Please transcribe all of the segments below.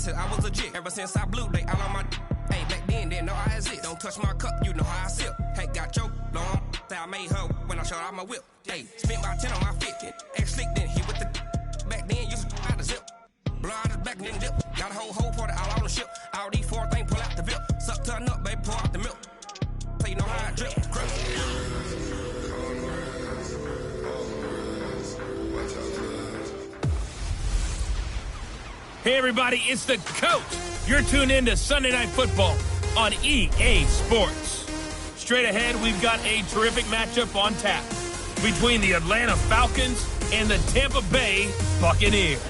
said I was legit. Ever since I blew, they all on my hey, back then, didn't know I exist. Don't touch my cup, you know how I sip. Hey, got your long, say I made her when I showed out my whip. Hey, spent my 10 on my fit. Ex-slick, then hit with the back then, used to out the zip. Blow out his back, then dip. Got a whole party all on the ship. All these four things, pull out the VIP. Suck, turn up, baby, pour out the milk. So you know how I drip. Hey everybody, it's the coach. You're tuned in to Sunday Night Football on EA Sports. Straight ahead, we've got a terrific matchup on tap between the Atlanta Falcons and the Tampa Bay Buccaneers.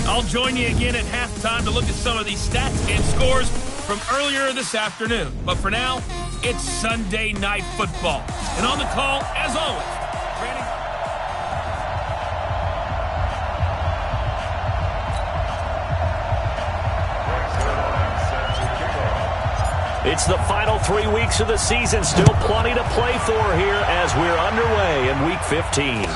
I'll join you again at halftime to look at some of these stats and scores from earlier this afternoon. But for now, it's Sunday Night Football. And on the call, as always, Brandon. It's the final 3 weeks of the season. Still plenty to play for here as we're underway in Week 15.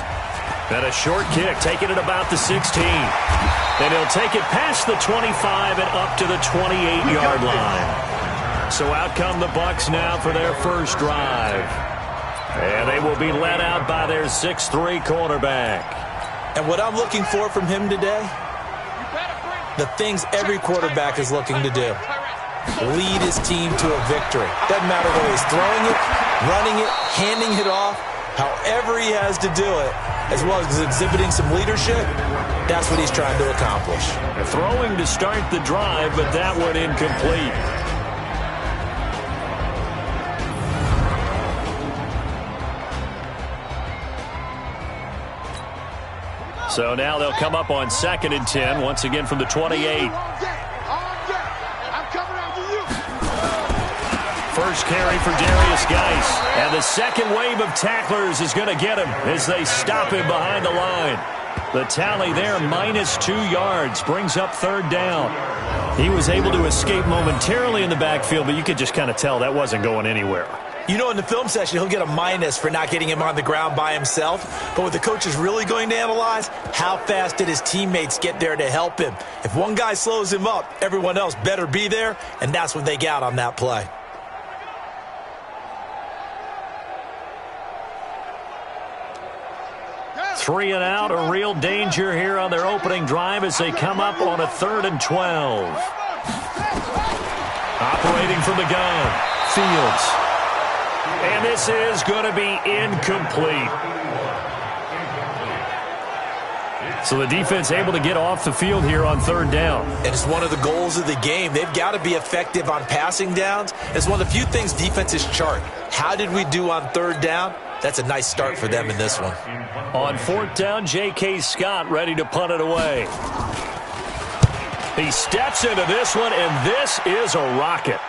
And a short kick, taking it about the 16. And he'll take it past the 25 and up to the 28-yard line. So out come the Bucs now for their first drive. And they will be led out by their 6'3 quarterback. And what I'm looking for from him today, the things every quarterback is looking to do. Lead his team to a victory. Doesn't matter whether he's throwing it, running it, handing it off, however he has to do it, as well as exhibiting some leadership, that's what he's trying to accomplish. Throwing to start the drive, but that one incomplete. So now they'll come up on 2nd and 10, once again from the 28. First carry for Darius Geis. And the second wave of tacklers is going to get him as they stop him behind the line. The tally there, -2 yards, brings up 3rd down. He was able to escape momentarily in the backfield, but you could just kind of tell that wasn't going anywhere. You know, in the film session, he'll get a minus for not getting him on the ground by himself. But what the coach is really going to analyze, how fast did his teammates get there to help him? If one guy slows him up, everyone else better be there, and that's what they got on that play. 3 and out, a real danger here on their opening drive as they come up on a 3rd and 12. Operating from the gun, Fields. And this is going to be incomplete. So the defense able to get off the field here on 3rd down. And it's one of the goals of the game. They've got to be effective on passing downs. It's one of the few things defenses chart. How did we do on 3rd down? That's a nice start for them in this one. On 4th down, J.K. Scott ready to punt it away. He steps into this one, and this is a rocket.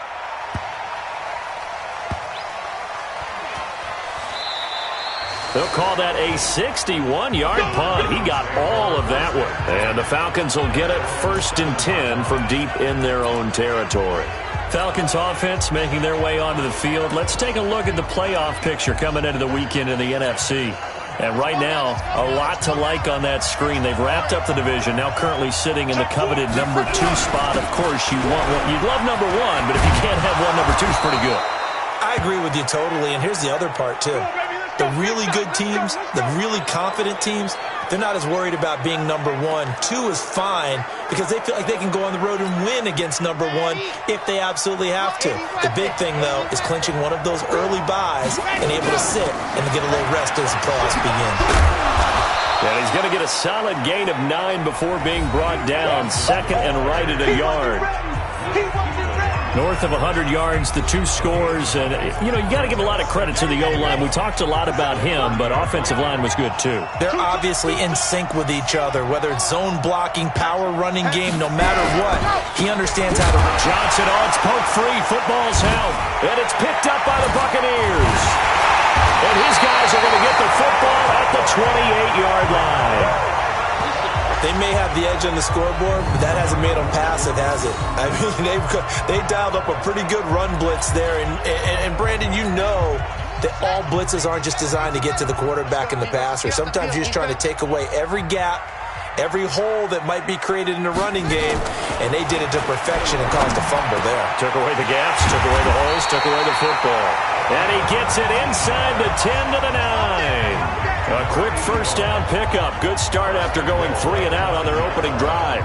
They'll call that a 61-yard punt. He got all of that one. And the Falcons will get it 1st and 10 from deep in their own territory. Falcons offense making their way onto the field. Let's take a look at the playoff picture coming into the weekend in the NFC. And right now, a lot to like on that screen. They've wrapped up the division, now currently sitting in the coveted number 2 spot. Of course, you'd love number 1, but if you can't have one, number 2 is pretty good. I agree with you totally, and here's the other part, too. The really good teams, the really confident teams, they're not as worried about being number 1. 2 is fine because they feel like they can go on the road and win against number 1 if they absolutely have to. The big thing, though, is clinching one of those early buys and able to sit and get a little rest as the playoffs begin. And he's going to get a solid gain of 9 before being brought down. 2nd and right at a yard. North of 100 yards, the 2 scores. And, you know, you got to give a lot of credit to the O-line. We talked a lot about him, but offensive line was good, too. They're obviously in sync with each other, whether it's zone blocking, power running game, no matter what. He understands how to run. Johnson on, it's poke free. Football's held. And it's picked up by the Buccaneers. And his guys are going to get the football at the 28-yard line. They may have the edge on the scoreboard, but that hasn't made them pass it, has it? I mean, they dialed up a pretty good run blitz there. And Brandon, you know that all blitzes aren't just designed to get to the quarterback and the passer. Sometimes you're just trying to take away every gap every hole that might be created in the running game, and they did it to perfection and caused a fumble there. Took away the gaps, took away the holes, took away the football. And he gets it inside the 10 to the 9. A quick first down pickup. Good start after going 3 and out on their opening drive.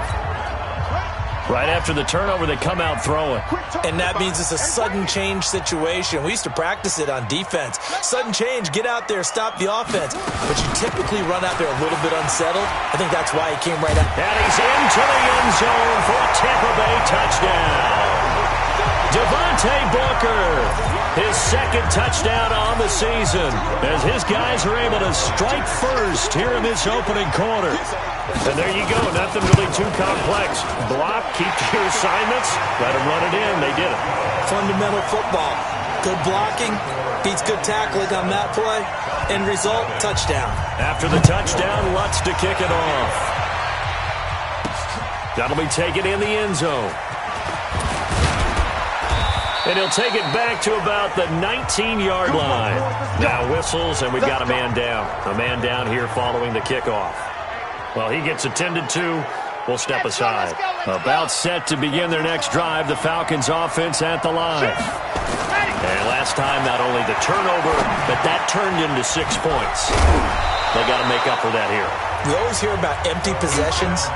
Right after the turnover, they come out throwing. And that means it's a sudden change situation. We used to practice it on defense. Sudden change, get out there, stop the offense. But you typically run out there a little bit unsettled. I think that's why he came right out. And he's into the end zone for a Tampa Bay touchdown. Devontae Booker, his second touchdown on the season, as his guys are able to strike first here in this opening quarter. And there you go, nothing really too complex. Block, keep to your assignments, let them run it in. They did it. Fundamental football. Good blocking, beats good tackling on that play. End result, touchdown. After the touchdown, Lutz to kick it off. That'll be taken in the end zone. And he'll take it back to about the 19-yard line. Now whistles, and we've got a man down. A man down here following the kickoff. Well, he gets attended to. We'll step aside. About set to begin their next drive. The Falcons offense at the line. And last time, not only the turnover, but that turned into 6 points. They got to make up for that here. We always hear about empty possessions,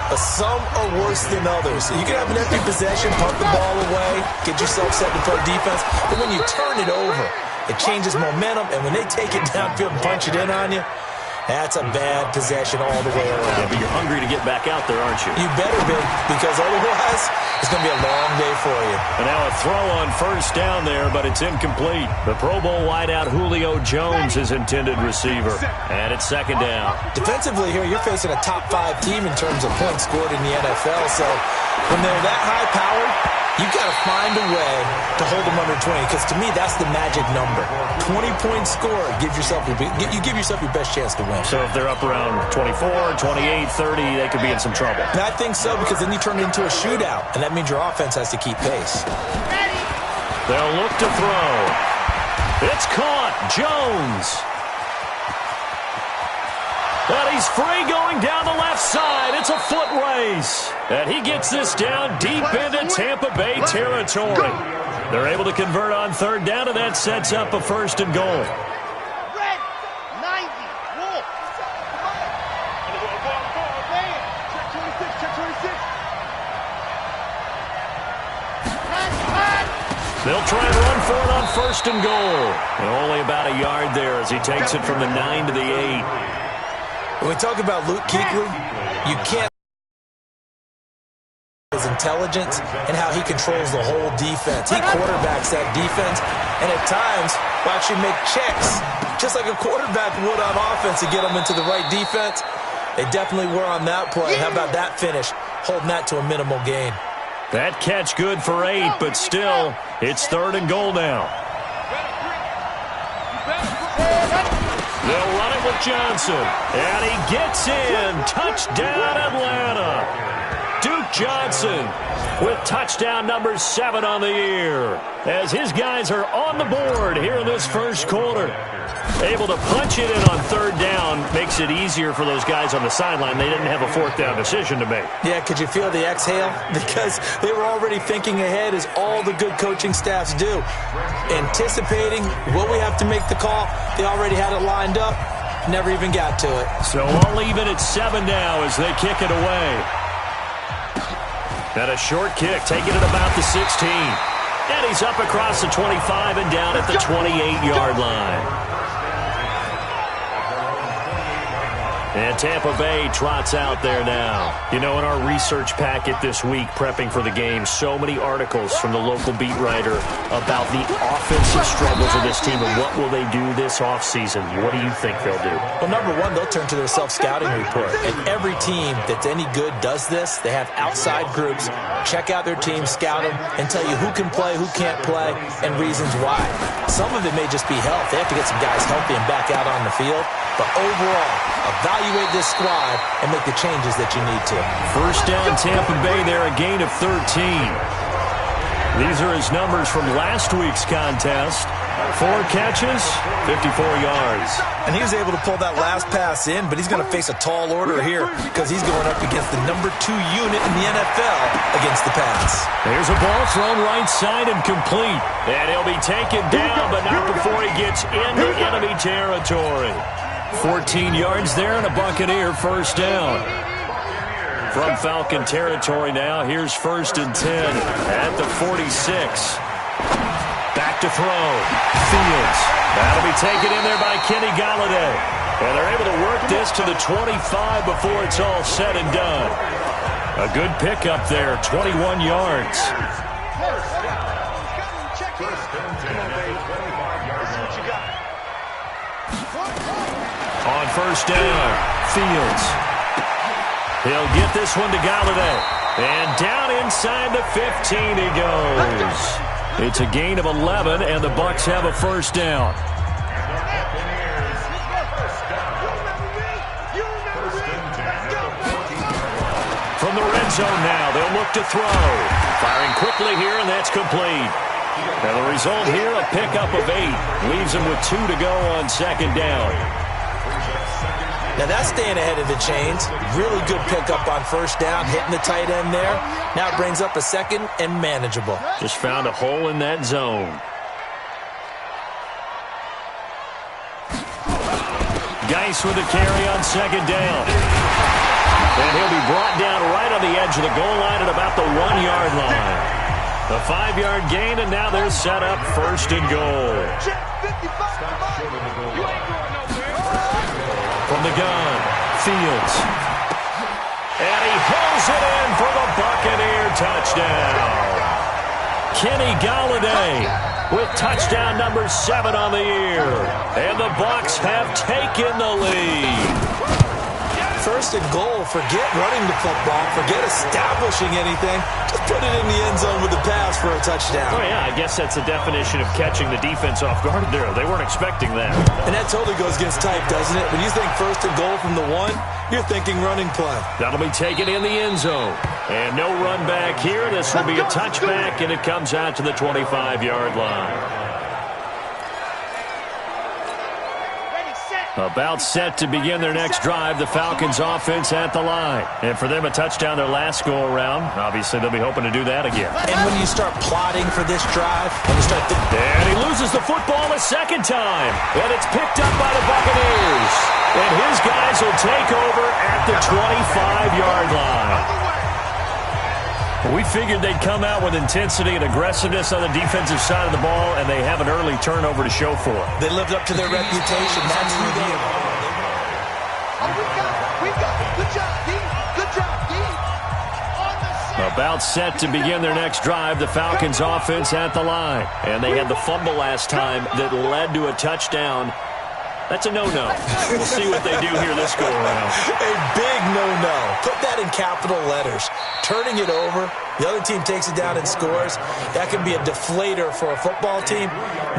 but some are worse than others. You can have an empty possession, punt the ball away, get yourself set to play defense, but when you turn it over, it changes momentum, and when they take it downfield and punch it in on you, that's a bad possession all the way around. Yeah, but you're hungry to get back out there, aren't you? You better be, because otherwise it's going to be a long day for you. And now a throw on first down there, but it's incomplete. The Pro Bowl wideout Julio Jones is intended receiver. And it's second down. Defensively here, you're facing a top 5 team in terms of points scored in the NFL. So when they're that high-powered, you've got to find a way to hold them under 20, because to me, that's the magic number. 20-point score, you give yourself your best chance to win. So if they're up around 24, 28, 30, they could be in some trouble. And I think so, because then you turn it into a shootout, and that means your offense has to keep pace. They'll look to throw. It's caught. Jones. And he's free going down the left side. It's a foot race. And he gets this down deep into Tampa Bay territory. They're able to convert on third down, and that sets up a first and goal. Red, 90, Wolf. They'll try and run for it on first and goal. And only about a yard there as he takes it from the 9 to the 8. When we talk about Luke Kuechly, you can't his intelligence and how he controls the whole defense. He quarterbacks that defense, and at times will actually make checks, just like a quarterback would on offense to get them into the right defense. They definitely were on that play. How about that finish, holding that to a minimal gain? That catch good for 8, but still, it's third and goal now. They'll run it with Johnson, and he gets in. Touchdown, Atlanta. Duke Johnson with touchdown number 7 on the year, as his guys are on the board here in this first quarter. Able to punch it in on third down makes it easier for those guys on the sideline. They didn't have a fourth down decision to make. Yeah, could you feel the exhale? Because they were already thinking ahead, as all the good coaching staffs do. Anticipating, will we have to make the call? They already had it lined up. Never even got to it. So I'll leave it at 7 now as they kick it away. And a short kick, taking it about the 16. And he's up across the 25 and down at the 28-yard line. And Tampa Bay trots out there now. You know, in our research packet this week, prepping for the game, so many articles from the local beat writer about the offensive struggles of this team and what will they do this offseason. What do you think they'll do? Well, number one, they'll turn to their self-scouting report. And every team that's any good does this. They have outside groups, check out their team, scout them, and tell you who can play, who can't play, and reasons why. Some of it may just be health. They have to get some guys healthy and back out on the field. But overall, evaluate this squad and make the changes that you need to. First down, Tampa Bay there, a gain of 13. These are his numbers from last week's contest. 4 catches, 54 yards. And he was able to pull that last pass in, but he's going to face a tall order here because he's going up against the number 2 unit in the NFL against the pass. There's a ball thrown right side and complete. And he'll be taken down, but not before he gets into enemy territory. 14 yards there and a Buccaneer first down. From Falcon territory now, here's 1st and 10 at the 46. Back to throw. Fields. That'll be taken in there by Kenny Golladay. And they're able to work this to the 25 before it's all said and done. A good pickup there, 21 yards. On 1st down, Fields. He'll get this one to Golladay. And down inside the 15 he goes. It's a gain of 11, and the Bucs have a first down. From the red zone now, they'll look to throw. Firing quickly here, and that's complete. And the result here, a pickup of 8. Leaves him with 2 to go on 2nd down. Now that's staying ahead of the chains. Really good pickup on 1st down, hitting the tight end there. Now it brings up a 2nd and manageable. Just found a hole in that zone. Geis with a carry on 2nd down. And he'll be brought down right on the edge of the goal line at about the 1-yard line. A 5-yard gain, and now they're set up 1st and goal. From the gun, Fields. And he hauls it in for the Buccaneer touchdown. Kenny Golladay with touchdown number 7 on the year. And the Bucs have taken the lead. 1st and goal. Forget running the football. Forget establishing anything. Just put it in the end zone with the pass for a touchdown. Oh, yeah, I guess that's the definition of catching the defense off guard there. They weren't expecting that. And that totally goes against type, doesn't it? When you think 1st and goal from the 1, you're thinking running play. That'll be taken in the end zone. And no run back here. This will be a touchback, and it comes out to the 25-yard line. About set to begin their next drive, the Falcons offense at the line. And for them, a touchdown their last go-around. Obviously, they'll be hoping to do that again. And when you start plotting for this drive, when you start and he loses the football a 2nd time. And it's picked up by the Buccaneers. And his guys will take over at the 25-yard line. We figured they'd come out with intensity and aggressiveness on the defensive side of the ball, and they have an early turnover to show for it. They lived up to their reputation. That's who they are. Good job, D. About set to begin their next drive, the Falcons offense at the line. And they had the fumble last time that led to a touchdown. That's a no-no. We'll see what they do here this go-around. A big no-no. Put that in capital letters. Turning it over, the other team takes it down and scores. That can be a deflator for a football team.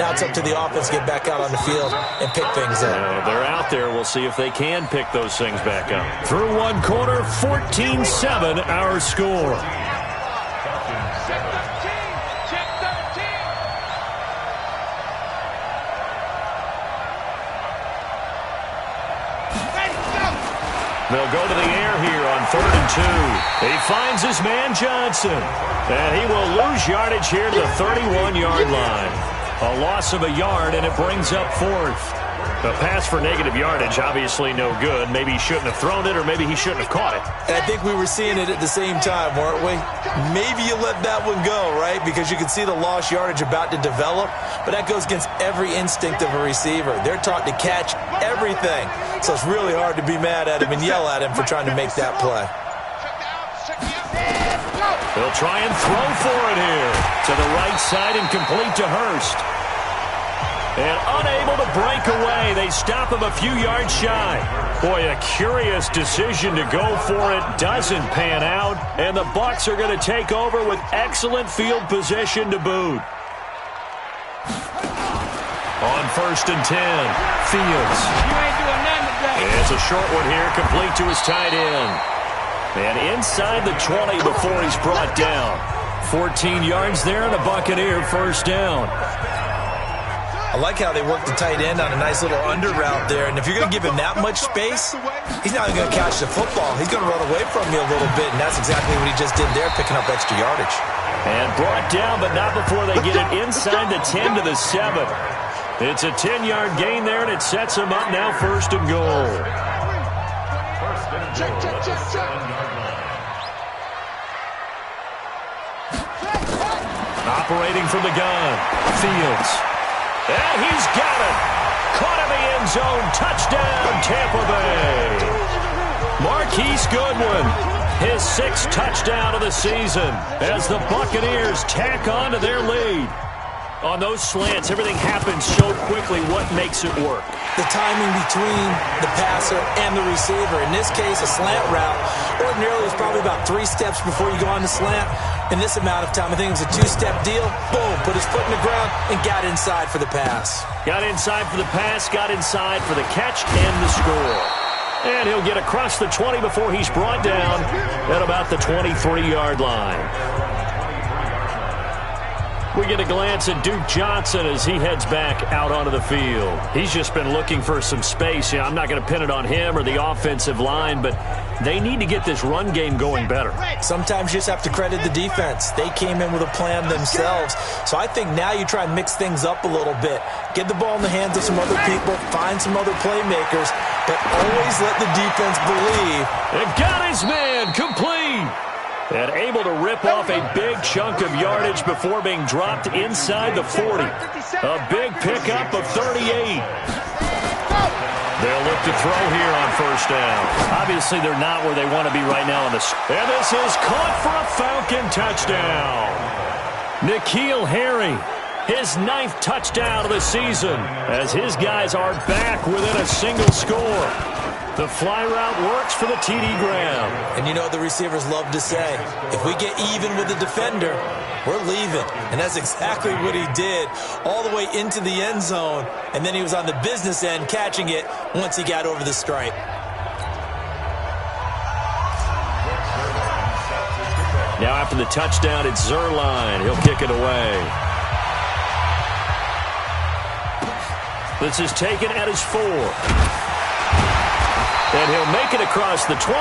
Now it's up to the offense to get back out on the field and pick things up. They're out there. We'll see if they can pick those things back up. Through 1 quarter, 14-7 our score. They'll go to the air here on 3rd and 2. He finds his man Johnson. And he will lose yardage here to the 31-yard line. A loss of a yard, and it brings up 4th. A pass for negative yardage, obviously no good. Maybe he shouldn't have thrown it, or maybe he shouldn't have caught it. And I think we were seeing it at the same time, weren't we? Maybe you let that one go, right? Because you can see the lost yardage about to develop. But that goes against every instinct of a receiver. They're taught to catch everything. So it's really hard to be mad at him and yell at him for trying to make that play. They'll try and throw for it here. To the right side and complete to Hurst. And unable to break away. They stop him a few yards shy. Boy, a curious decision to go for it. Doesn't pan out. And the Bucs are going to take over with excellent field position to boot. On 1st and 10, Fields. You ain't doing nothing today. It's a short one here, complete to his tight end. And inside the 20 before he's brought down. 14 yards there and a Buccaneer first down. I like how they work the tight end on a nice little under route there. And if you're going to give him that much space, he's not even going to catch the football. He's going to run away from you a little bit, and that's exactly what he just did there, picking up extra yardage. And brought down, but not before they get it inside the 10 to the 7. It's a 10-yard gain there, and it sets him up now first and goal. Check. Operating from the gun, Fields. And he's got it. Caught in the end zone. Touchdown, Tampa Bay. Marquise Goodwin, his 6th touchdown of the season as the Buccaneers tack on to their lead. On those slants, everything happens so quickly. What makes it work? The timing between the passer and the receiver. In this case, a slant route. Ordinarily, it's probably about 3 steps before you go on the slant. In this amount of time, I think it was a 2-step deal. Boom, put his foot in the ground and got inside for the pass. Got inside for the pass, got inside for the catch and the score. And he'll get across the 20 before he's brought down at about the 23-yard line. We get a glance at Duke Johnson as he heads back out onto the field. He's just been looking for some space. I'm not going to pin it on him or the offensive line, but they need to get this run game going better. Sometimes you just have to credit the defense. They came in with a plan themselves. So I think now you try and mix things up a little bit. Get the ball in the hands of some other people, find some other playmakers, but always let the defense believe. It got his man complete. And able to rip off a big chunk of yardage before being dropped inside the 40. A big pickup of 38. They'll look to throw here on first down. Obviously, they're not where they want to be right now on this. And this is caught for a Falcon touchdown. N'Keal Harry, his 9th touchdown of the season, as his guys are back within a single score. The fly route works for the TD Graham. And you know the receivers love to say, if we get even with the defender, we're leaving. And that's exactly what he did all the way into the end zone. And then he was on the business end catching it once he got over the stripe. Now after the touchdown, it's Zuerlein. He'll kick it away. This is taken at his 4. And he'll make it across the 20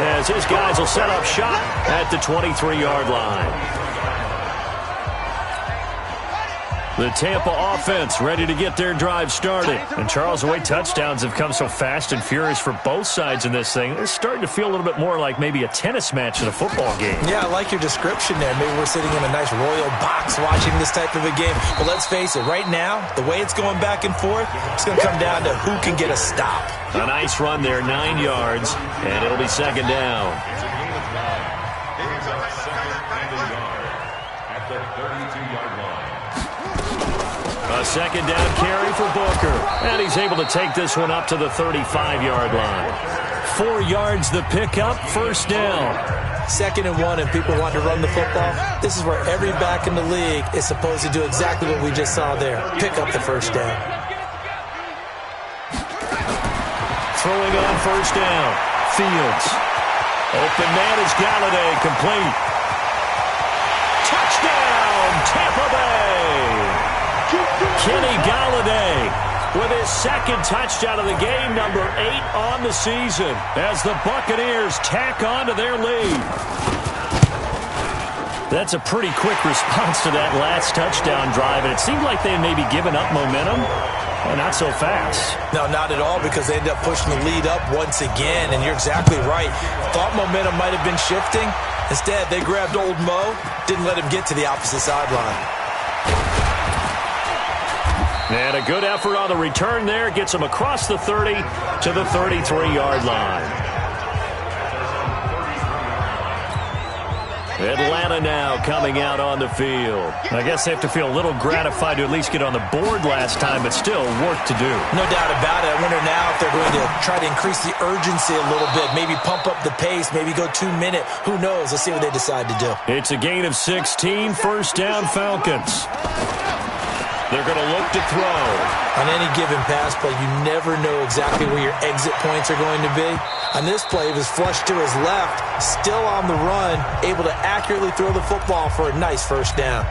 as his guys will set up shop at the 23-yard line. The Tampa offense ready to get their drive started. And Charles, the way touchdowns have come so fast and furious for both sides in this thing, it's starting to feel a little bit more like maybe a tennis match in a football game. Yeah, I like your description there. Maybe we're sitting in a nice royal box watching this type of a game. But let's face it, right now, the way it's going back and forth, it's going to come down to who can get a stop. A nice run there, 9 yards, and it'll be second down. A second down carry for Booker. And he's able to take this one up to the 35-yard line. 4 yards the pickup, first down. 2nd and 1, and people want to run the football. This is where every back in the league is supposed to do exactly what we just saw there. Pick up the first down. Throwing on first down. Fields. Open man is Galladay, complete. Touchdown, Tampa Bay. Kenny Galladay with his 2nd touchdown of the game, number 8 on the season, as the Buccaneers tack on to their lead. That's a pretty quick response to that last touchdown drive, and it seemed like they had maybe given up momentum. Well, not so fast. No, not at all, because they ended up pushing the lead up once again, and you're exactly right. Thought momentum might have been shifting. Instead, they grabbed old Mo, didn't let him get to the opposite sideline. And a good effort on the return there. Gets him across the 30 to the 33-yard line. Atlanta now coming out on the field. I guess they have to feel a little gratified to at least get on the board last time, but still work to do. No doubt about it. I wonder now if they're going to try to increase the urgency a little bit, maybe pump up the pace, maybe go 2-minute. Who knows? Let's see what they decide to do. It's a gain of 16, first down Falcons. They're going to look to throw. On any given pass play, you never know exactly where your exit points are going to be. On this play, it was flushed to his left, still on the run, able to accurately throw the football for a nice first down.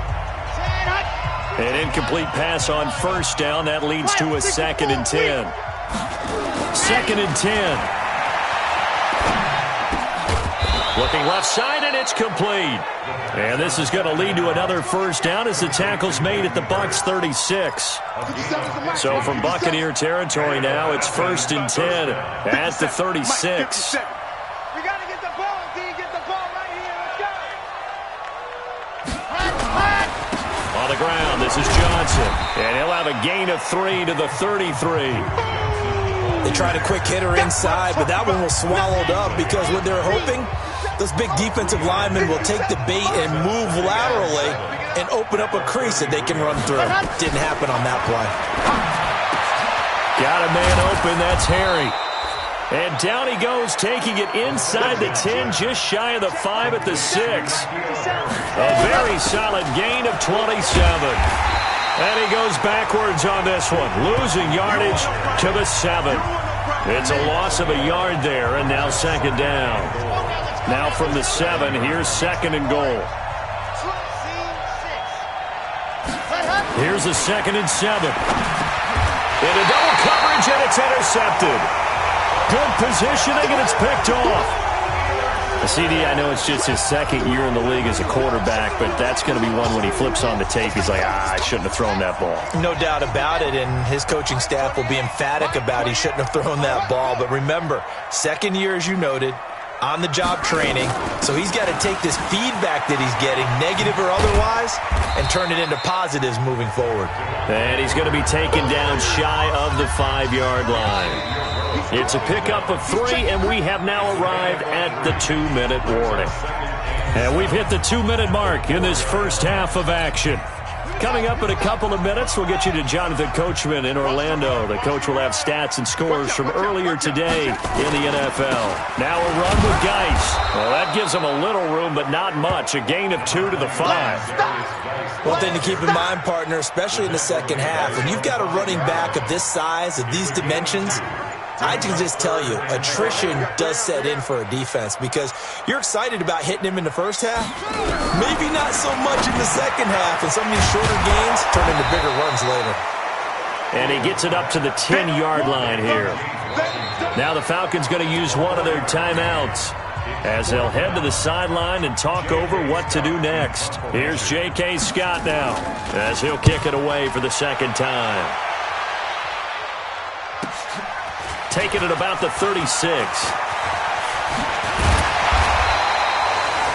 An incomplete pass on first down. That leads to a 2nd and 10. 2nd and 10. Looking left side, and it's complete. And this is going to lead to another first down as the tackle's made at the Bucs 36. So from Buccaneer territory now, it's 1st and 10 at the 36. We got to get the ball, D. Get the ball right here. Let's go. On the ground, this is Johnson. And he'll have a gain of 3 to the 33. They tried a quick hitter inside, but that one was swallowed up because what they're hoping, those big defensive linemen will take the bait and move laterally and open up a crease that they can run through. Didn't happen on that play. Got a man open. That's Harry. And down he goes, taking it inside the 10, just shy of the 5 at the 6. A very solid gain of 27. And he goes backwards on this one, losing yardage to the 7. It's a loss of a yard there, and now 2nd down. Now from the 7, here's 2nd and goal. Here's a 2nd and 7. Into double coverage, and it's intercepted. Good positioning, and it's picked off. CD, I know it's just his 2nd year in the league as a quarterback, but that's going to be one when he flips on the tape. He's like, I shouldn't have thrown that ball. No doubt about it, and his coaching staff will be emphatic about he shouldn't have thrown that ball. But remember, 2nd year, as you noted, on-the-job training, so he's got to take this feedback that he's getting, negative or otherwise, and turn it into positives moving forward. And he's going to be taken down shy of the 5-yard line. It's a pickup of 3, and we have now arrived at the 2-minute warning. And we've hit the 2-minute mark in this first half of action. Coming up in a couple of minutes, we'll get you to Jonathan Coachman in Orlando. The coach will have stats and scores from earlier today in the NFL. Now a run with Geis. Well, that gives him a little room, but not much. A gain of 2 to the 5. One thing to keep in mind, partner, especially in the second half, when you've got a running back of this size, of these dimensions, I can just tell you, attrition does set in for a defense because you're excited about hitting him in the first half. Maybe not so much in the second half, and some of these shorter gains turn into bigger runs later. And he gets it up to the 10-yard line here. Now the Falcons going to use one of their timeouts as they'll head to the sideline and talk over what to do next. Here's J.K. Scott now as he'll kick it away for the 2nd time. Taking it about the 36.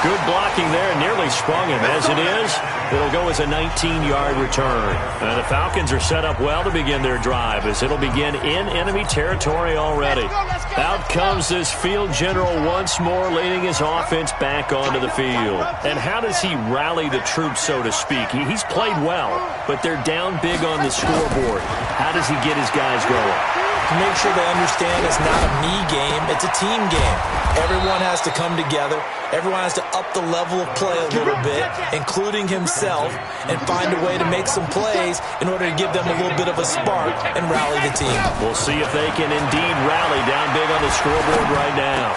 Good blocking there, nearly sprung him. As it is, it'll go as a 19-yard return. And the Falcons are set up well to begin their drive as it'll begin in enemy territory already. Out comes this field general once more, leading his offense back onto the field. And how does he rally the troops, so to speak? He's played well, but they're down big on the scoreboard. How does he get his guys going? To make sure they understand it's not a me game, it's a team game. Everyone has to come together. Everyone has to up the level of play a little bit, including himself, and find a way to make some plays in order to give them a little bit of a spark and rally the team. We'll see if they can indeed rally down big on the scoreboard right now.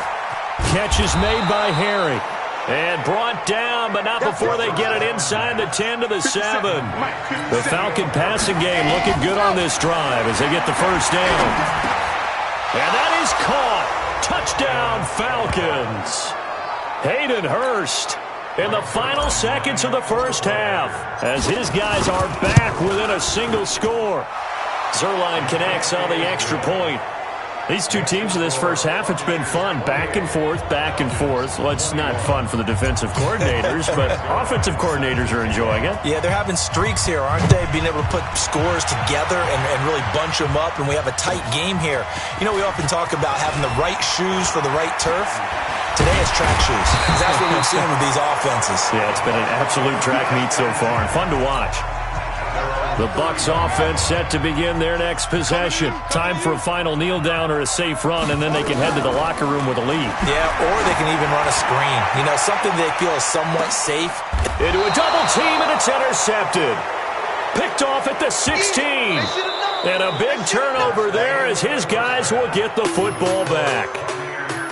Catch is made by Harry. And brought down, but not before they get it inside the 10 to the 7. The Falcon passing game looking good on this drive as they get the first down. And that is caught. Touchdown, Falcons. Hayden Hurst in the final seconds of the first half as his guys are back within a single score. Zerline connects on the extra point. These two teams in this first half, it's been fun. Back and forth, back and forth. Well, it's not fun for the defensive coordinators, but offensive coordinators are enjoying it. Yeah, they're having streaks here, aren't they? Being able to put scores together and really bunch them up, and we have a tight game here. You know, we often talk about having the right shoes for the right turf. Today it's track shoes. That's what we've seen with these offenses. Yeah, it's been an absolute track meet so far, and fun to watch. The Bucs offense set to begin their next possession. Time for a final kneel down or a safe run, and then they can head to the locker room with a lead. Yeah, or they can even run a screen. You know, something they feel is somewhat safe. Into a double team, and it's intercepted. Picked off at the 16. And a big turnover there as his guys will get the football back.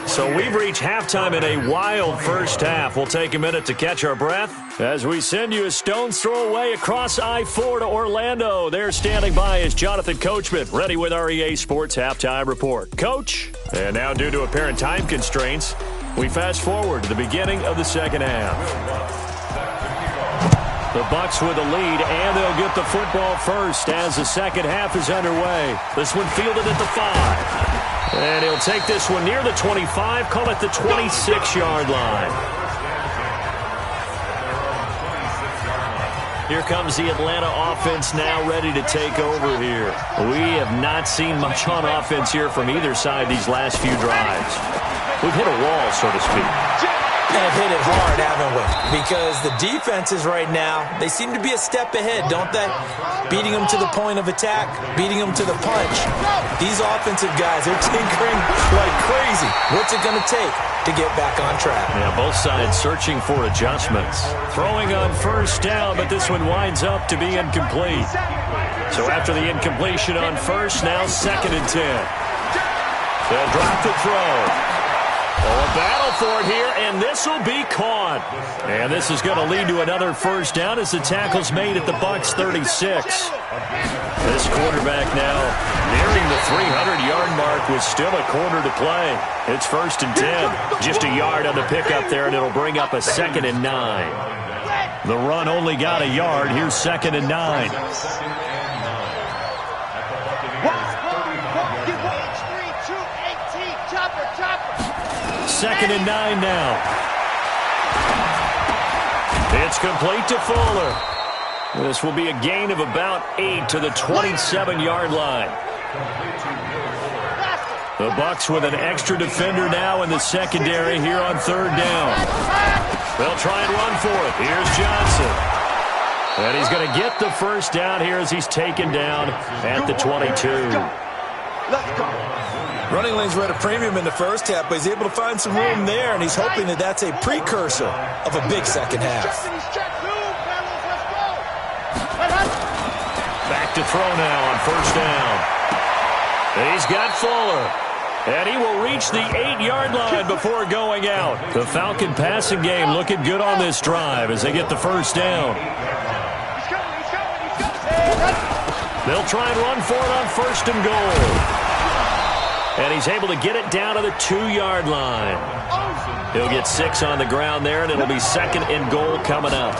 So we've reached halftime in a wild first half. We'll take a minute to catch our breath as we send you a stone's throw away across I-4 to Orlando. There standing by is Jonathan Coachman, ready with our EA Sports Halftime Report. Coach, and now due to apparent time constraints, we fast forward to the beginning of the second half. The Bucs with the lead, and they'll get the football first as the second half is underway. This one fielded at the 5. And he'll take this one near the 25, call it the 26-yard line. Here comes the Atlanta offense now ready to take over here. We have not seen much on offense here from either side these last few drives. We've hit a wall, so to speak. And have hit it hard, haven't we? Because the defenses right now, they seem to be a step ahead, don't they? Beating them to the point of attack, beating them to the punch. These offensive guys, they're tinkering like crazy. What's it going to take to get back on track? Yeah, both sides searching for adjustments. Throwing on first down, but this one winds up to be incomplete. So after the incompletion on first, now 2nd and 10. They'll drop the throw. A battle for it here, and this will be caught. And this is going to lead to another first down as the tackle's made at the Bucs 36. This quarterback now nearing the 300-yard mark with still a quarter to play. It's 1st and 10. Just a yard on the pickup there, and it'll bring up a 2nd and 9. The run only got a yard. Here's 2nd and 9. Second and 9 now. It's complete to Fuller. This will be a gain of about 8 to the 27-yard line. The Bucs with an extra defender now in the secondary here on 3rd down. They'll try and run for it. Here's Johnson. And he's going to get the first down here as he's taken down at the 22. Let's go. Running lanes were at a premium in the first half, but he's able to find some room there, and he's hoping that that's a precursor of a big second half. Back to throw now on first down. He's got Fuller. And he will reach the 8-yard line before going out. The Falcon passing game looking good on this drive as they get the first down. They'll try and run for it on 1st and goal. And he's able to get it down to the 2-yard line. He'll get 6 on the ground there, and it'll be 2nd and goal coming up.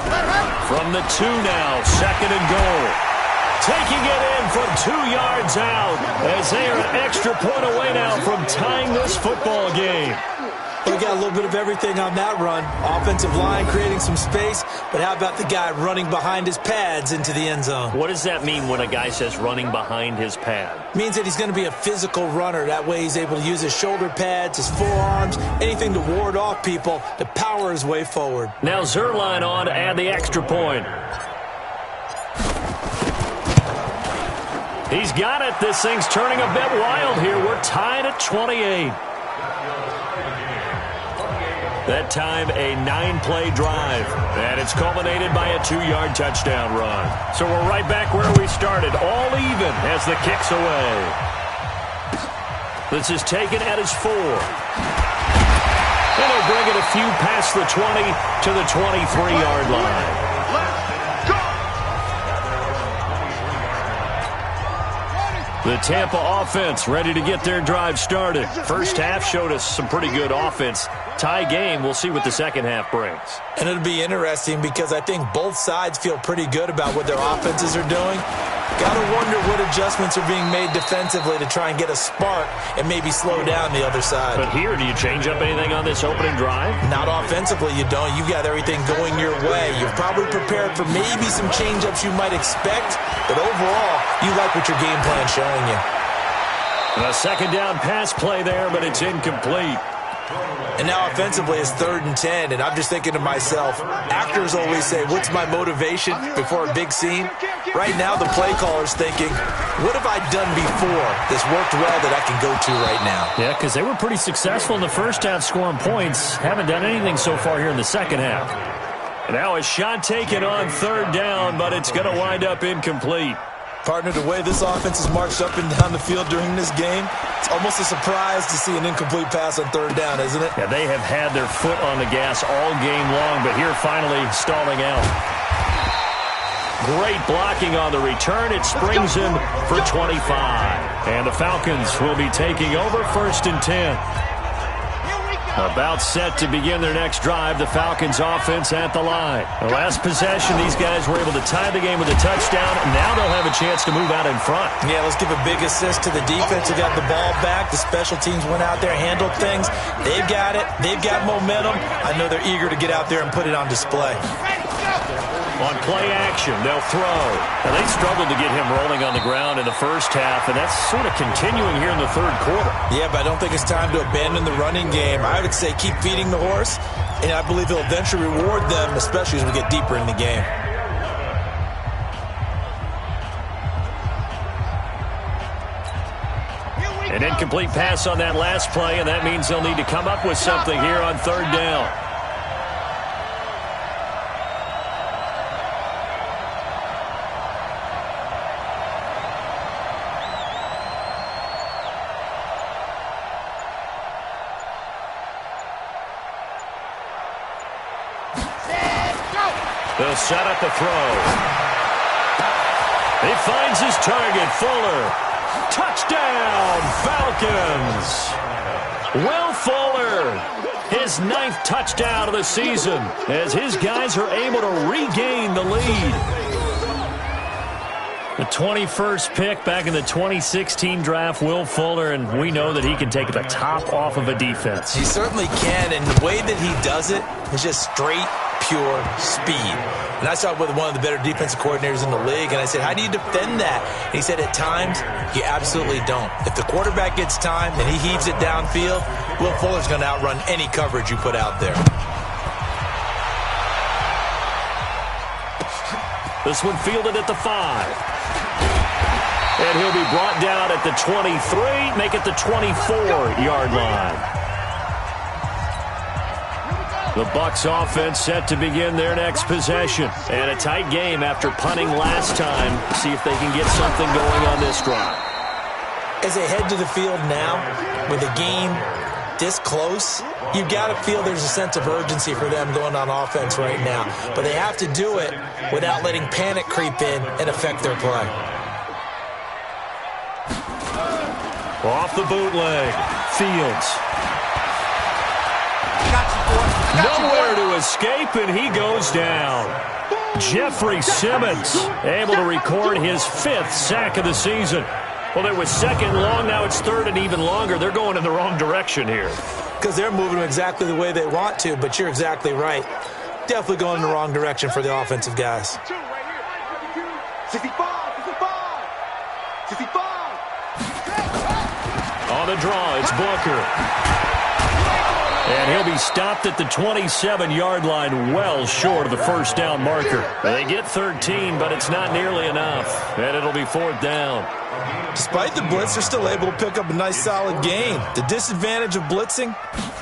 From the 2 now, 2nd and goal. Taking it in from 2 yards out as they are an extra point away now from tying this football game. We got a little bit of everything on that run. Offensive line creating some space, but how about the guy running behind his pads into the end zone? What does that mean when a guy says running behind his pad? Means that he's going to be a physical runner. That way he's able to use his shoulder pads, his forearms, anything to ward off people to power his way forward. Now Zerline on to add the extra point. He's got it. This thing's turning a bit wild here. We're tied at 28. That time, a 9-play drive. And it's culminated by a 2-yard touchdown run. So we're right back where we started, all even as the kick's away. This is taken at his 4. And they'll bring it a few past the 20 to the 23-yard line. The Tampa offense ready to get their drive started. First half showed us some pretty good offense. Tie game, we'll see what the second half brings. And it'll be interesting because I think both sides feel pretty good about what their offenses are doing. Got to wonder what adjustments are being made defensively to try and get a spark and maybe slow down the other side. But here, do you change up anything on this opening drive? Not offensively, you don't. You got everything going your way. You're probably prepared for maybe some change-ups you might expect, but overall, you like what your game plan's showing you. A second down pass play there, but it's incomplete. And now offensively it's 3rd and 10, and I'm just thinking to myself, actors always say, what's my motivation before a big scene? Right now the play caller's thinking, what have I done before that's worked well that I can go to right now? Yeah, because they were pretty successful in the first half scoring points. Haven't done anything so far here in the second half. And now a shot taken on third down, but it's going to wind up incomplete. Partner, the way this offense has marched up and down the field during this game, it's almost a surprise to see an incomplete pass on third down, isn't it? Yeah, they have had their foot on the gas all game long, but here finally stalling out. Great blocking on the return. It springs him for 25. And the Falcons will be taking over 1st and 10. About set to begin their next drive, the Falcons offense at the line. The last possession, these guys were able to tie the game with a touchdown. Now they'll have a chance to move out in front. Yeah, let's give a big assist to the defense who got the ball back. The special teams went out there, handled things. They've got it. They've got momentum. I know they're eager to get out there and put it on display. On play action, they'll throw. Now, they struggled to get him rolling on the ground in the first half, and that's sort of continuing here in the third quarter. Yeah, but I don't think it's time to abandon the running game. I would say keep feeding the horse, and I believe he'll eventually reward them, especially as we get deeper in the game. An incomplete pass on that last play, and that means they'll need to come up with something here on third down. They'll set up the throw. He finds his target, Fuller. Touchdown, Falcons. Will Fuller, his 9th touchdown of the season, as his guys are able to regain the lead. The 21st pick back in the 2016 draft, Will Fuller, and we know that he can take the top off of a defense. He certainly can, and the way that he does it is just straight, pure speed. And I saw it with one of the better defensive coordinators in the league, and I said, how do you defend that? And he said, at times, you absolutely don't. If the quarterback gets time and he heaves it downfield, Will Fuller's going to outrun any coverage you put out there. This one fielded at the 5. And he'll be brought down at the 23, make it the 24-yard line. The Bucs offense set to begin their next possession. And a tight game after punting last time. See if they can get something going on this drive. As they head to the field now, with a game this close, you've got to feel there's a sense of urgency for them going on offense right now. But they have to do it without letting panic creep in and affect their play. Off the bootleg, Fields. Nowhere to escape, and he goes down. Jeffrey Simmons able to record his 5th sack of the season. Well, it was 2nd long, now it's 3rd and even longer. They're going in the wrong direction here. Because they're moving exactly the way they want to, but you're exactly right. Definitely going in the wrong direction for the offensive guys. 65. On the draw, it's Booker. And he'll be stopped at the 27-yard line, well short of the first down marker. They get 13, but it's not nearly enough. And it'll be 4th down. Despite the blitz, they're still able to pick up a nice, solid gain. The disadvantage of blitzing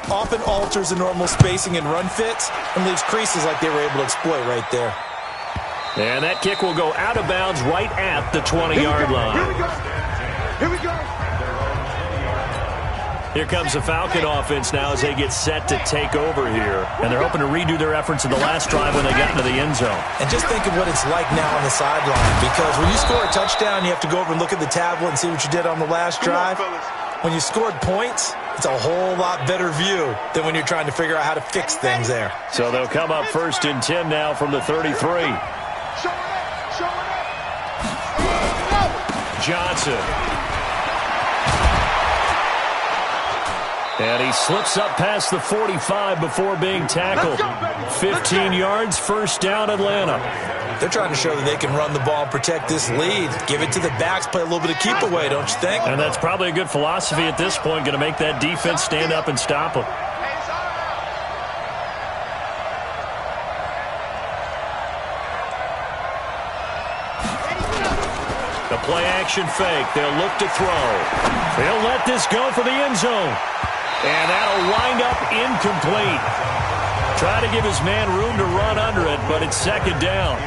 often alters the normal spacing and run fits and leaves creases like they were able to exploit right there. And that kick will go out of bounds right at the 20-yard line. Here we go. Here comes the Falcon offense now as they get set to take over here. And they're hoping to redo their efforts in the last drive when they got into the end zone. And just think of what it's like now on the sideline. Because when you score a touchdown, you have to go over and look at the tablet and see what you did on the last drive. When you scored points, it's a whole lot better view than when you're trying to figure out how to fix things there. So they'll come up 1st and 10 now from the 33. Johnson. And he slips up past the 45 before being tackled. 15 yards, 1st down, Atlanta. They're trying to show that they can run the ball and protect this lead. Give it to the backs, play a little bit of keep away, don't you think? And that's probably a good philosophy at this point, going to make that defense stand up and stop them. The play action fake. They'll look to throw. They'll let this go for the end zone. And that'll wind up incomplete. Trying to give his man room to run under it, but it's second down.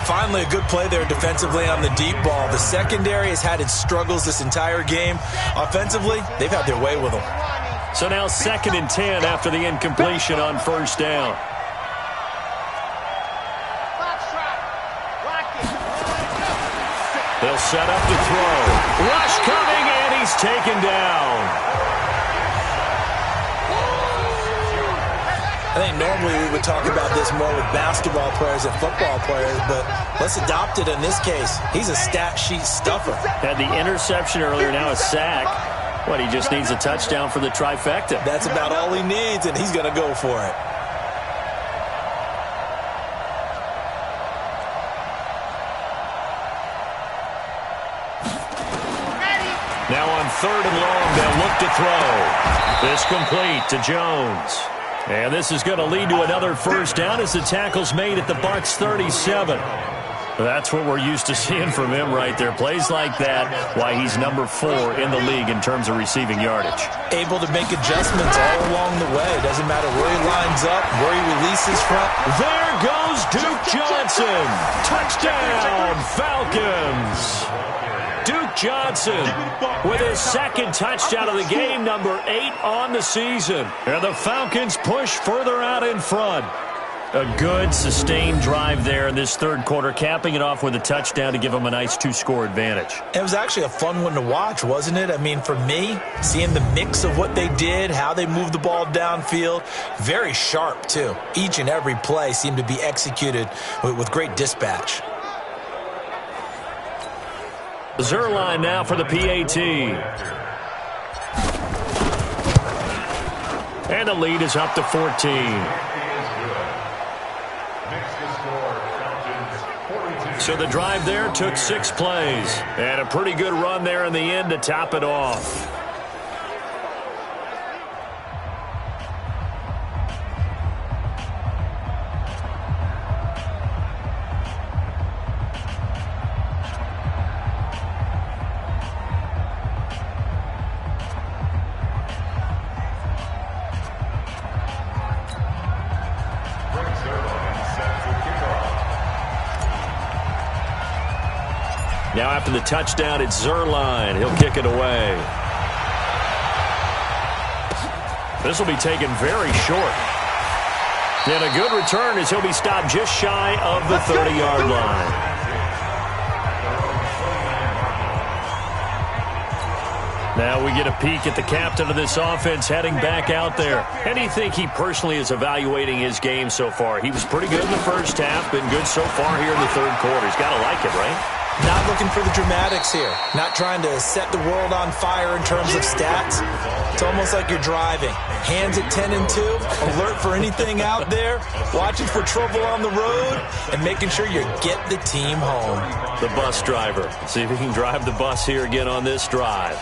Finally, a good play there defensively on the deep ball. The secondary has had its struggles this entire game. Offensively, they've had their way with them. So now 2nd and 10 after the incompletion on first down. They'll set up to throw. Rush coming, and he's taken down. I think normally we would talk about this more with basketball players and football players, but let's adopt it in this case. He's a stat sheet stuffer. Had the interception earlier, now a sack. What, he just needs a touchdown for the trifecta. That's about all he needs, and he's going to go for it. Now on 3rd and long, they'll look to throw. This complete to Jones. And this is going to lead to another first down as the tackle's made at the Bucs 37. That's what we're used to seeing from him right there. Plays like that, why he's number 4 in the league in terms of receiving yardage. Able to make adjustments all along the way. Doesn't matter where he lines up, where he releases from. There goes Duke Johnson. Touchdown, Falcons. Duke Johnson with his 2nd touchdown of the game, number 8 on the season. And the Falcons push further out in front. A good, sustained drive there in this 3rd quarter, capping it off with a touchdown to give them a nice 2-score advantage. It was actually a fun one to watch, wasn't it? I mean, for me, seeing the mix of what they did, how they moved the ball downfield, very sharp, too. Each and every play seemed to be executed with great dispatch. Zerline now for the PAT. And the lead is up to 14. So the drive there took 6 plays. And a pretty good run there in the end to top it off. Now after the touchdown, it's Zerline. He'll kick it away. This will be taken very short. And a good return as he'll be stopped just shy of the 30-yard line. Now we get a peek at the captain of this offense heading back out there. How do you think he personally is evaluating his game so far? He was pretty good in the first half, been good so far here in the 3rd quarter. He's got to like it, right? Not looking for the dramatics here. Not trying to set the world on fire in terms of stats. It's almost like you're driving. Hands at 10 and 2, alert for anything out there, watching for trouble on the road, and making sure you get the team home. The bus driver. See if he can drive the bus here again on this drive.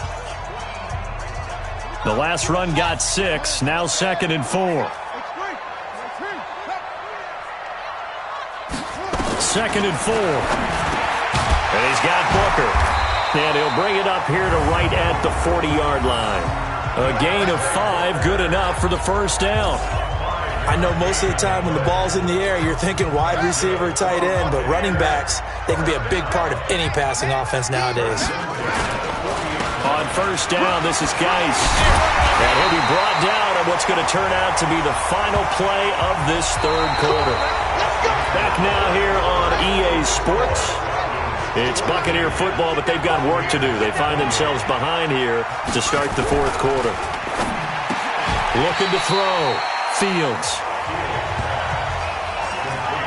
The last run got 6, now 2nd and 4. 2nd and 4. And he's got Booker. And he'll bring it up here to right at the 40-yard line. A gain of 5, good enough for the first down. I know most of the time when the ball's in the air, you're thinking wide receiver, tight end, but running backs, they can be a big part of any passing offense nowadays. On first down, this is Geis. And he'll be brought down on what's going to turn out to be the final play of this 3rd quarter. Back now here on EA Sports. It's Buccaneer football, but they've got work to do. They find themselves behind here to start the 4th quarter. Looking to throw. Fields.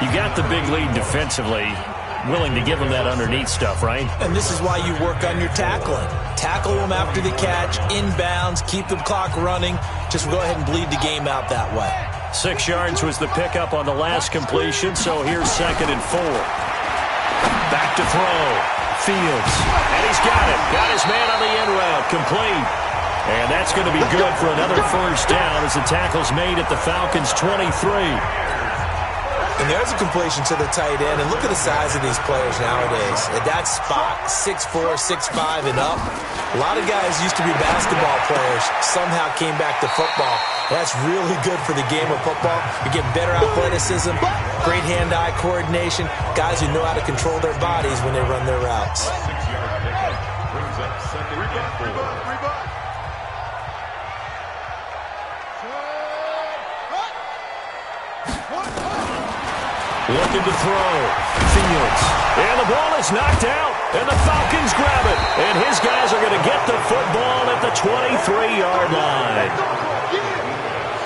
You got the big lead defensively. Willing to give them that underneath stuff, right? And this is why you work on your tackling. Tackle them after the catch, inbounds, keep the clock running. Just go ahead and bleed the game out that way. 6 yards was the pickup on the last completion, so here's 2nd and 4. Back to throw. Fields. And he's got it. Got his man on the end route. Complete. And that's going to be good for another first down as the tackle's made at the Falcons' 23. And there's a completion to the tight end. And look at the size of these players nowadays. At that spot, 6'4", 6'5", and up. A lot of guys used to be basketball players, somehow came back to football. That's really good for the game of football. You get better athleticism, great hand-eye coordination, guys who know how to control their bodies when they run their routes. Looking to throw. Fields. And the ball is knocked out. And the Falcons grab it. And his guys are going to get the football at the 23-yard line.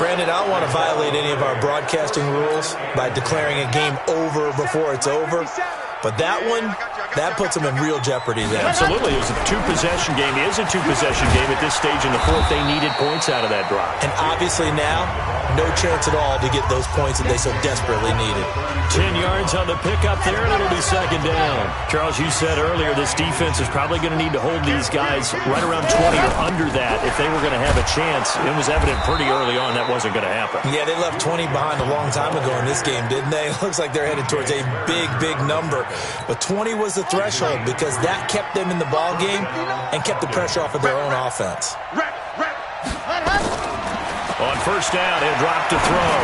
Brandon, I don't want to violate any of our broadcasting rules by declaring a game over before it's over. But that one, that puts them in real jeopardy there. Absolutely. It was a two-possession game. It is a two-possession game at this stage in the fourth. They needed points out of that drive. And obviously now, no chance at all to get those points that they so desperately needed. 10 yards on the pickup there, and it'll be second down. Charles, you said earlier this defense is probably going to need to hold these guys right around 20 or under that if they were going to have a chance. It was evident pretty early on that wasn't going to happen. Yeah, they left 20 behind a long time ago in this game, didn't they? It looks like they're headed towards a big, big number. But 20 was the threshold because that kept them in the ball game and kept the pressure off of their own offense. On first down, he'll drop to throw.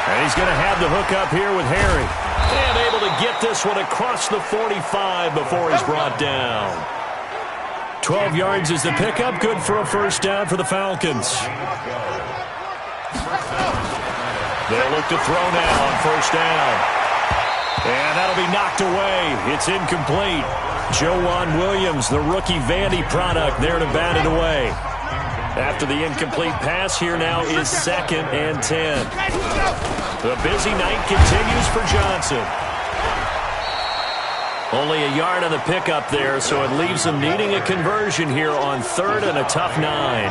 And he's going to have the hook up here with Harry. And able to get this one across the 45 before he's brought down. 12 yards is the pickup. Good for a first down for the Falcons. They'll look to throw now on first down. And that'll be knocked away. It's incomplete. Joejuan Williams, the rookie Vandy product, there to bat it away. After the incomplete pass, here now is 2nd and 10. The busy night continues for Johnson. Only a yard on the pickup there, so it leaves them needing a conversion here on 3rd and a tough 9.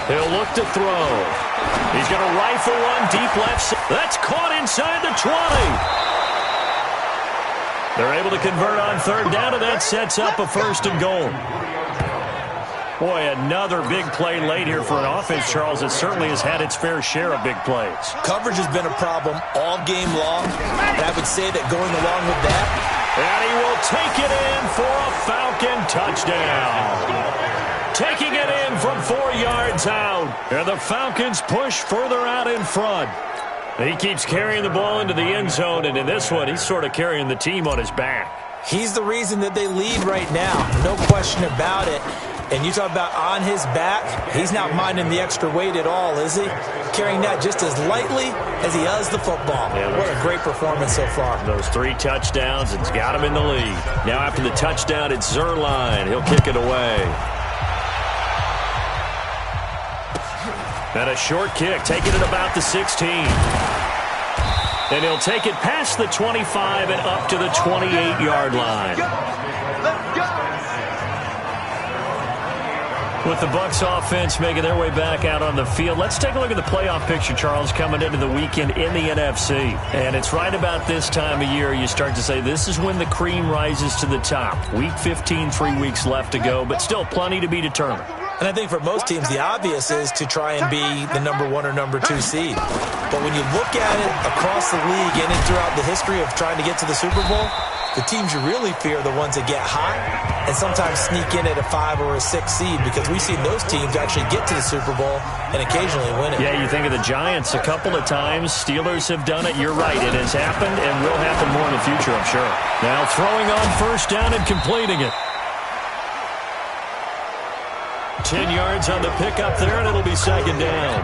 He'll look to throw. He's going to rifle one deep left. That's caught inside the 20. They're able to convert on 3rd down, and that sets up a 1st and goal. Boy, another big play late here for an offense, Charles, that certainly has had its fair share of big plays. Coverage has been a problem all game long, and I would say that going along with that. And he will take it in for a Falcon touchdown. Taking it in from 4 yards out. And the Falcons push further out in front. He keeps carrying the ball into the end zone, and in this one, he's sort of carrying the team on his back. He's the reason that they lead right now, no question about it. And you talk about on his back, he's not minding the extra weight at all, is he? Carrying that just as lightly as he does the football. Yeah, what a great performance so far. Those 3 touchdowns, it's got him in the lead. Now after the touchdown, it's Zerline. He'll kick it away. And a short kick, taking it about the 16. And he'll take it past the 25 and up to the 28-yard line. Let's go. With the Bucs offense making their way back out on the field, let's take a look at the playoff picture, Charles, coming into the weekend in the NFC. And it's right about this time of year you start to say this is when the cream rises to the top. Week 15, 3 weeks left to go, but still plenty to be determined. And I think for most teams, the obvious is to try and be the number 1 or number 2 seed. But when you look at it across the league and throughout the history of trying to get to the Super Bowl, the teams you really fear are the ones that get hot and sometimes sneak in at a 5 or a 6 seed, because we've seen those teams actually get to the Super Bowl and occasionally win it. Yeah, you think of the Giants a couple of times. Steelers have done it. You're right. It has happened and will happen more in the future, I'm sure. Now throwing on first down and completing it. 10 yards on the pickup there, and it'll be second down.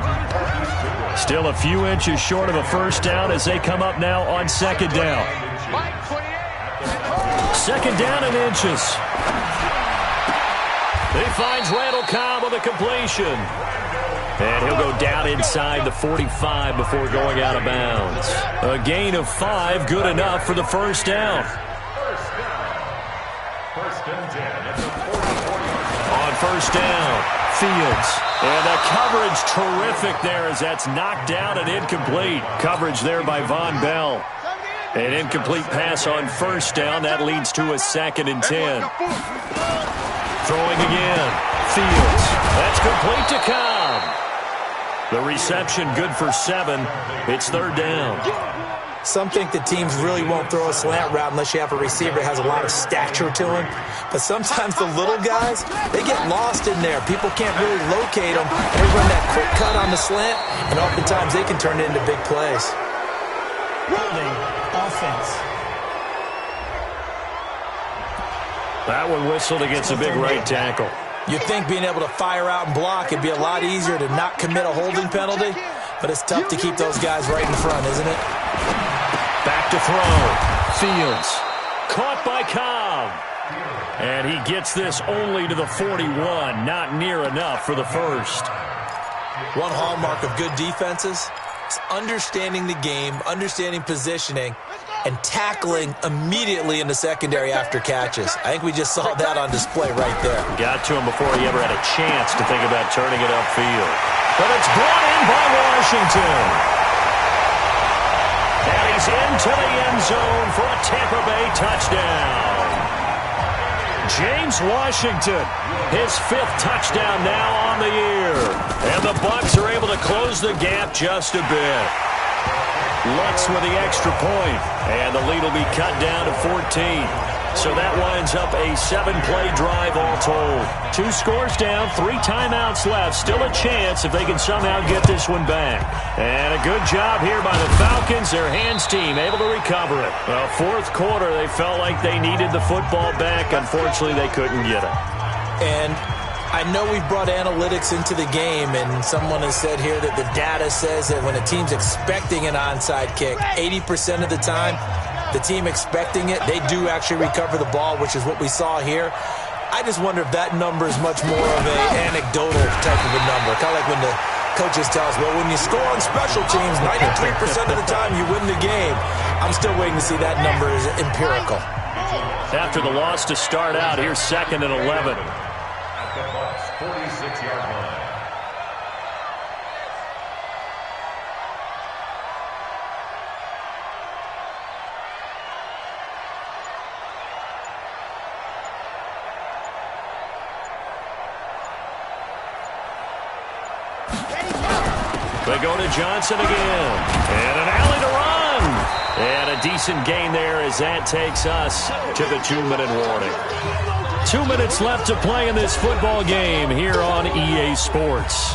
Still a few inches short of a first down as they come up now on second down. Second down and inches. He finds Randall Cobb with a completion. And he'll go down inside the 45 before going out of bounds. A gain of 5, good enough for the first down. On first down, Fields. And the coverage terrific there as that's knocked down and incomplete. Coverage there by Von Bell. An incomplete pass on first down. That leads to a 2nd and 10. Throwing again. Fields. That's complete to Cobb. The reception good for 7. It's 3rd down. Some think the teams really won't throw a slant route unless you have a receiver that has a lot of stature to him. But sometimes the little guys, they get lost in there. People can't really locate them. They run that quick cut on the slant, and oftentimes they can turn it into big plays. Holding offense. That one whistled against a big right tackle. You'd think being able to fire out and block, it'd be a lot easier to not commit a holding penalty, but it's tough to keep those guys right in front, isn't it? Back to throw. Fields. Caught by Cobb. And he gets this only to the 41. Not near enough for the first. One hallmark of good defenses is understanding the game, understanding positioning, and tackling immediately in the secondary after catches. I think we just saw that on display right there. Got to him before he ever had a chance to think about turning it upfield. But it's brought in by Washington. And he's into the end zone for a Tampa Bay touchdown. James Washington, his 5th touchdown now on the year. And the Bucs are able to close the gap just a bit. Lutz with the extra point, and the lead will be cut down to 14. So that winds up a 7-play drive all told. 2 scores down, 3 timeouts left. Still a chance if they can somehow get this one back. And a good job here by the Falcons, their hands team, able to recover it. Well, 4th quarter, they felt like they needed the football back. Unfortunately, they couldn't get it. And I know we've brought analytics into the game, and someone has said here that the data says that when a team's expecting an onside kick, 80% of the time, the team expecting it, they do actually recover the ball, which is what we saw here. I just wonder if that number is much more of an anecdotal type of a number. Kind of like when the coaches tell us, well, when you score on special teams, 93% of the time you win the game. I'm still waiting to see that number is empirical. After the loss to start out, here's 2nd and 11. At the Bucs 46-yard line. They go to Johnson again. And an alley to run. And a decent gain there as that takes us to the 2-minute warning. 2 minutes left to play in this football game here on EA Sports.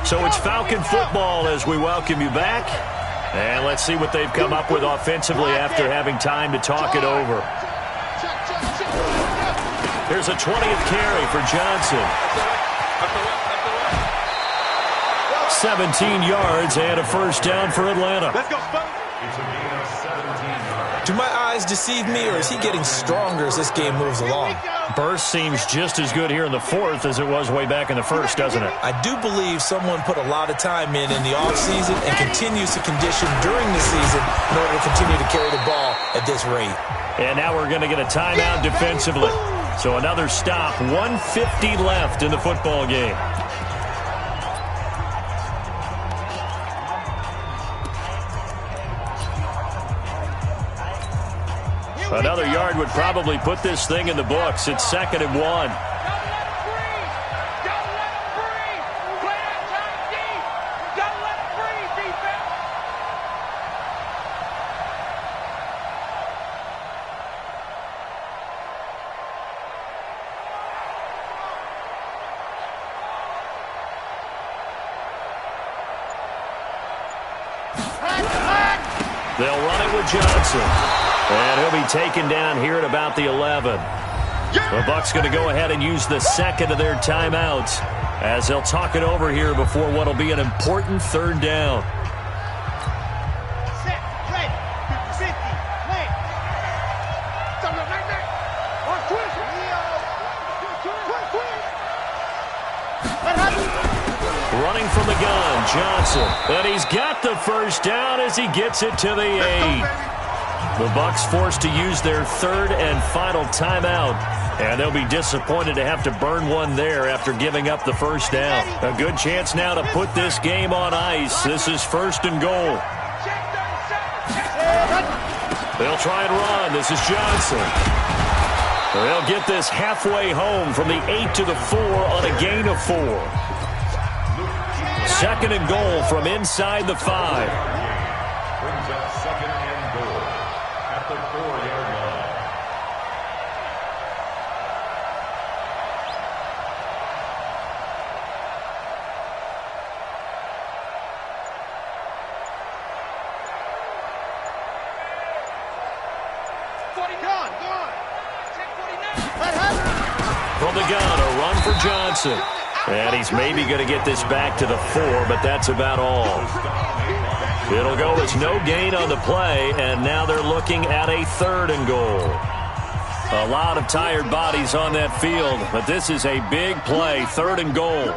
So it's Falcon football as we welcome you back. And let's see what they've come up with offensively after having time to talk it over. Here's a 20th carry for Johnson. 17 yards and a first down for Atlanta. Let's go, It's a gain of 17 yards. Do my eyes deceive me, or is he getting stronger as this game moves along? Burst seems just as good here in the 4th as it was way back in the 1st, doesn't it? I do believe someone put a lot of time in the offseason and continues to condition during the season in order to continue to carry the ball at this rate. And now we're going to get a timeout defensively. So another stop, 1:50 left in the football game. Another yard would probably put this thing in the books. It's 2nd and 1. Don't let him breathe. Play that time deep. Don't let him breathe, defense. They'll run it with Johnson. And he'll be taken down here at about the 11. The Bucs going to go ahead and use the 2nd of their timeouts as they'll talk it over here before what will be an important 3rd down. Set, ready, 50, play. On twist. Running from the gun, Johnson. And he's got the first down as he gets it to the 8. The Bucs forced to use their 3rd and final timeout, and they'll be disappointed to have to burn one there after giving up the first down. A good chance now to put this game on ice. This is 1st and goal. They'll try and run. This is Johnson. They'll get this halfway home from the 8 to the 4 on a gain of 4. Second and goal from inside the 5. Brings up second and goal at the 4-yard line. From the gun, a run for Johnson. And he's maybe going to get this back to the 4, but that's about all. It'll go as no gain on the play, and now they're looking at a 3rd and goal. A lot of tired bodies on that field, but this is a big play, 3rd and goal.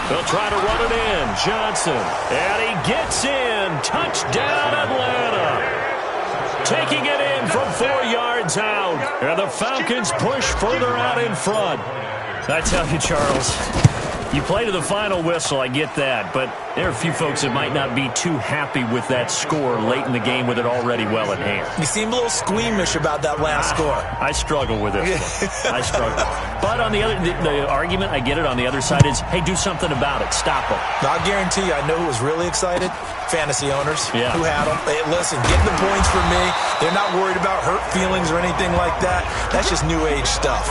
They'll try to run it in. Johnson. And he gets in. Touchdown, Atlanta. Taking it in from 4 yards out. And the Falcons push further out in front. I tell you, Charles, you play to the final whistle, I get that. But there are a few folks that might not be too happy with that score late in the game with it already well in hand. You seem a little squeamish about that last score. I struggle with this one. I struggle. But on the other, the argument, I get it, on the other side is, hey, do something about it. Stop them. Now, I guarantee you, I know who was really excited. Fantasy owners who had them. Hey, listen, get the points for me. They're not worried about hurt feelings or anything like that. That's just new age stuff.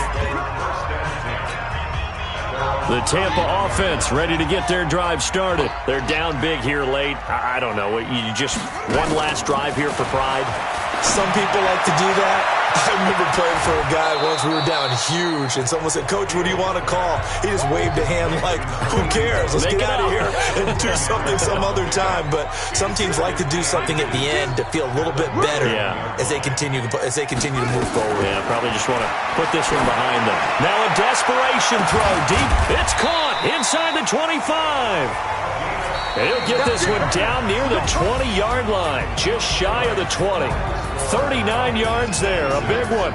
The Tampa offense ready to get their drive started. They're down big here late. I don't know. You just one last drive here for pride? Some people like to do that. I remember playing for a guy once. We were down huge, and someone said, "Coach, what do you want to call?" He just waved a hand like, who cares? Let's get out of here and do something some other time. But some teams like to do something at the end to feel a little bit better as they continue to move forward. Yeah, probably just want to put this one behind them. Now a desperation throw deep. It's caught inside the 25. He'll get this one down near the 20-yard line, just shy of the 20. 39 yards there, a big one.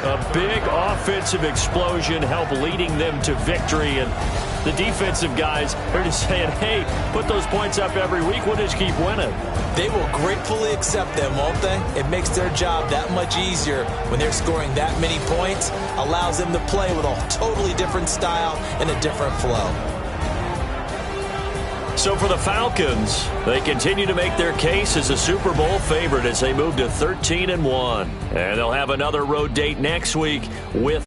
A big offensive explosion, help leading them to victory. And the defensive guys are just saying, hey, put those points up every week. We'll just keep winning. They will gratefully accept them, won't they? It makes their job that much easier when they're scoring that many points. Allows them to play with a totally different style and a different flow. So for the Falcons, they continue to make their case as a Super Bowl favorite as they move to 13-1. And they'll have another road date next week with